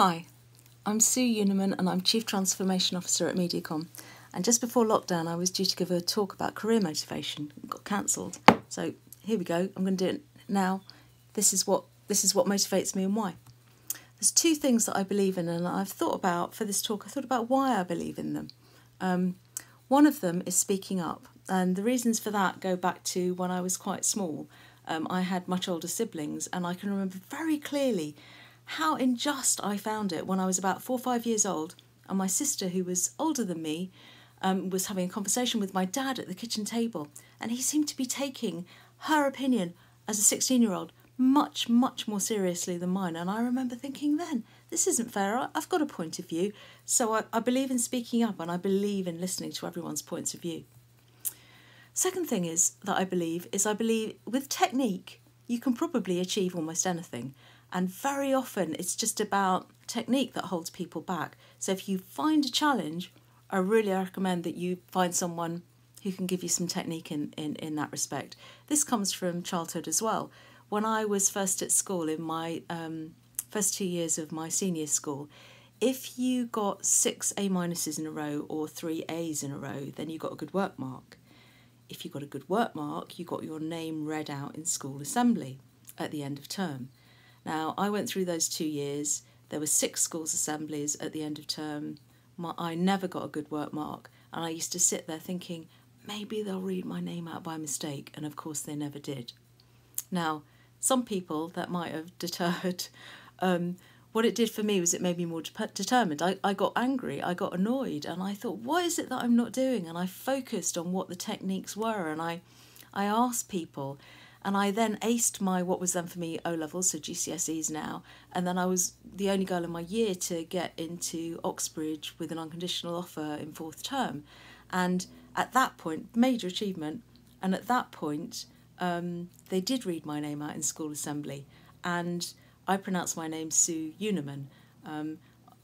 Hi, I'm Sue Unerman and I'm Chief Transformation Officer at MediaCom. And just before lockdown, I was due to give a talk about career motivation. It got cancelled. So here we go. I'm going to do it now. This is what motivates me and why. There's two things that I believe in, and I've thought about for this talk. I thought about why I believe in them. One of them is speaking up, and the reasons for that go back to when I was quite small. I had much older siblings, and I can remember very clearly how unjust I found it when I was about 4 or 5 years old, and my sister, who was older than me, was having a conversation with my dad at the kitchen table, and he seemed to be taking her opinion as a 16-year-old much, much more seriously than mine. And I remember thinking then, this isn't fair, I've got a point of view. So I believe in speaking up, and I believe in listening to everyone's points of view. Second thing is that I believe with technique, you can probably achieve almost anything. And very often it's just about technique that holds people back. So if you find a challenge, I really recommend that you find someone who can give you some technique in that respect. This comes from childhood as well. When I was first at school, in my first 2 years of my senior school, if you got 6 A- in a row or 3 A's in a row, then you got a good work mark. If you got a good work mark, you got your name read out in school assembly at the end of term. Now, I went through those 2 years. There were 6 schools assemblies at the end of term. I never got a good work mark, and I used to sit there thinking, maybe they'll read my name out by mistake, and of course they never did. Now, some people that might have deterred. What it did for me was it made me more determined. I got angry, I got annoyed, and I thought, what is it that I'm not doing? And I focused on what the techniques were, and I asked people. And I then aced my, what was then for me, O-levels, so GCSEs now. And then I was the only girl in my year to get into Oxbridge with an unconditional offer in 4th term. And at that point, major achievement, and at that point, they did read my name out in school assembly. And I pronounced my name Sue Unerman.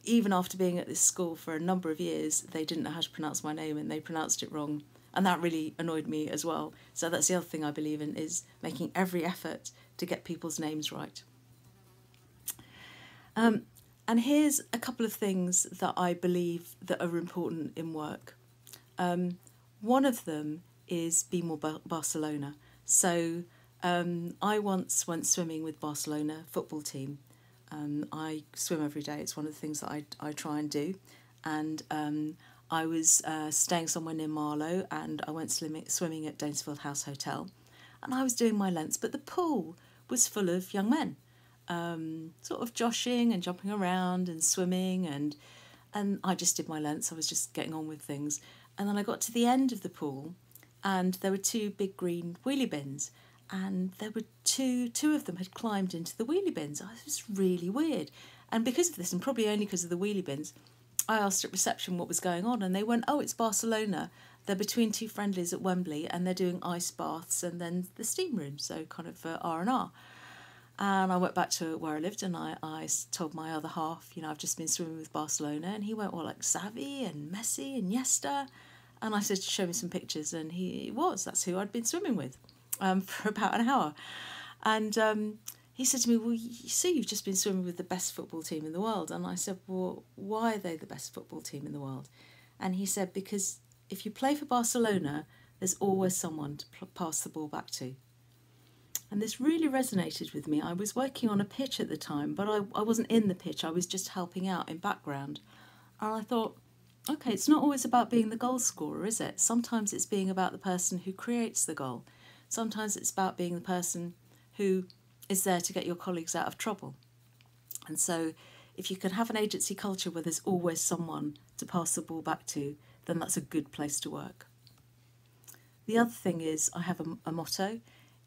Even after being at this school for a number of years, they didn't know how to pronounce my name, and they pronounced it wrong. And that really annoyed me as well. So that's the other thing I believe in, is making every effort to get people's names right. And here's a couple of things that I believe that are important in work. One of them is be more Barcelona. So I once went swimming with Barcelona football team. I swim every day. It's one of the things that I try and do. And I was staying somewhere near Marlow, and I went swimming at Danesfield House Hotel, and I was doing my lengths, but the pool was full of young men, sort of joshing and jumping around and swimming, and I just did my lengths. I was just getting on with things, and then I got to the end of the pool, and there were 2 big green wheelie bins, and there were two of them had climbed into the wheelie bins. It was really weird, and because of this, and probably only because of the wheelie bins, I asked at reception what was going on, and they went, oh, it's Barcelona. They're between 2 friendlies at Wembley, and they're doing ice baths and then the steam room, so kind of R&R. And I went back to where I lived, and I told my other half, I've just been swimming with Barcelona, and he went, well, like Xavi and Messi and Iniesta. And I said, show me some pictures, and that's who I'd been swimming with for about an hour. And he said to me, well, you see, you've just been swimming with the best football team in the world. And I said, well, why are they the best football team in the world? And he said, because if you play for Barcelona, there's always someone to pass the ball back to. And this really resonated with me. I was working on a pitch at the time, but I wasn't in the pitch. I was just helping out in background. And I thought, okay, it's not always about being the goal scorer, is it? Sometimes it's being about the person who creates the goal. Sometimes it's about being the person who is there to get your colleagues out of trouble. And so if you can have an agency culture where there's always someone to pass the ball back to, then that's a good place to work. The other thing is I have a motto.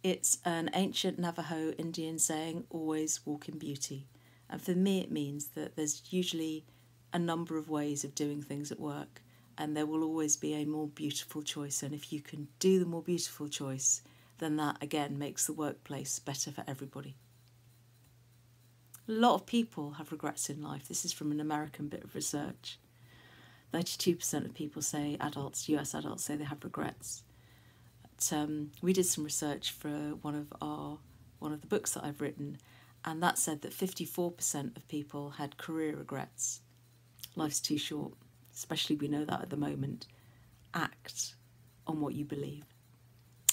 It's an ancient Navajo Indian saying, always walk in beauty. And for me it means that there's usually a number of ways of doing things at work, and there will always be a more beautiful choice. And if you can do the more beautiful choice, then that again makes the workplace better for everybody. A lot of people have regrets in life. This is from an American bit of research. 32% of people say, US adults say they have regrets. But, we did some research for one of the books that I've written, and that said that 54% of people had career regrets. Life's too short, especially we know that at the moment. Act on what you believe.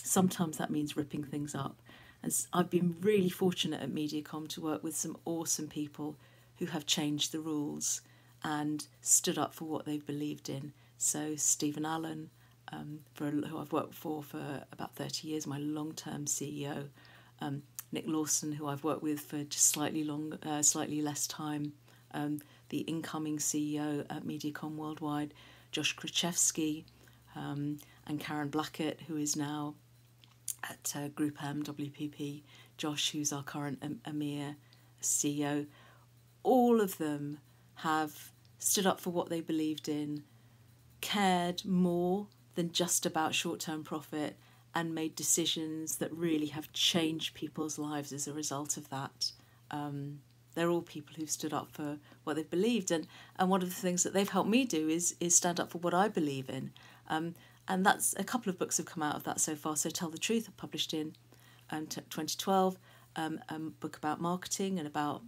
Sometimes that means ripping things up. And I've been really fortunate at MediaCom to work with some awesome people who have changed the rules and stood up for what they've believed in. So Stephen Allen, who I've worked for about 30 years, my long-term CEO. Nick Lawson, who I've worked with for just slightly less time. The incoming CEO at MediaCom Worldwide, Josh Krzyzewski, and Karen Blackett, who is now at Group M, WPP, Josh, who's our current EMEA CEO. All of them have stood up for what they believed in, cared more than just about short-term profit, and made decisions that really have changed people's lives as a result of that. They're all people who've stood up for what they've believed, and one of the things that they've helped me do is stand up for what I believe in. And that's a couple of books have come out of that so far. So Tell the Truth, I published in 2012, a book about marketing and about,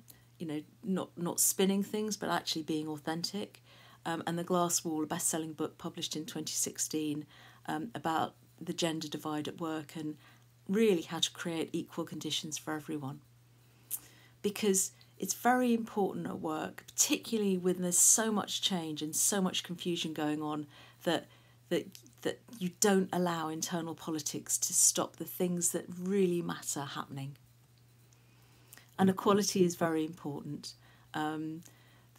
not spinning things, but actually being authentic. And The Glass Wall, a best-selling book published in 2016, about the gender divide at work and really how to create equal conditions for everyone. Because it's very important at work, particularly when there's so much change and so much confusion going on, that you don't allow internal politics to stop the things that really matter happening. And equality is very important.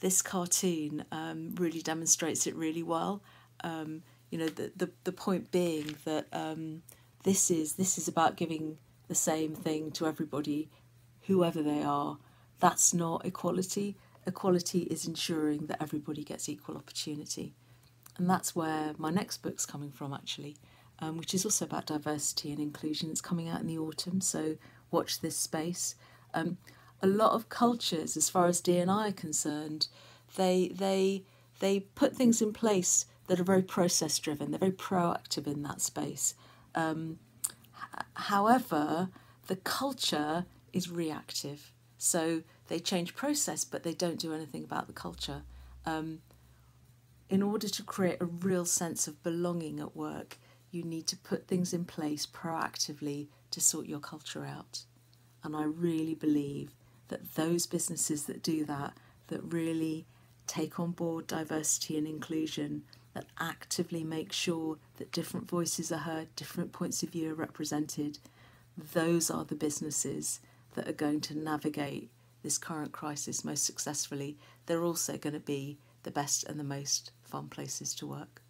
This cartoon really demonstrates it really well. The point being that this is about giving the same thing to everybody, whoever they are. That's not equality. Equality is ensuring that everybody gets equal opportunity. And that's where my next book's coming from, actually, which is also about diversity and inclusion. It's coming out in the autumn, so watch this space. A lot of cultures, as far as D&I are concerned, they put things in place that are very process-driven. They're very proactive in that space. However, the culture is reactive. So they change process, but they don't do anything about the culture. In order to create a real sense of belonging at work, you need to put things in place proactively to sort your culture out. And I really believe that those businesses that do that really take on board diversity and inclusion, that actively make sure that different voices are heard, different points of view are represented, those are the businesses that are going to navigate this current crisis most successfully. They're also going to be the best and the most fun places to work.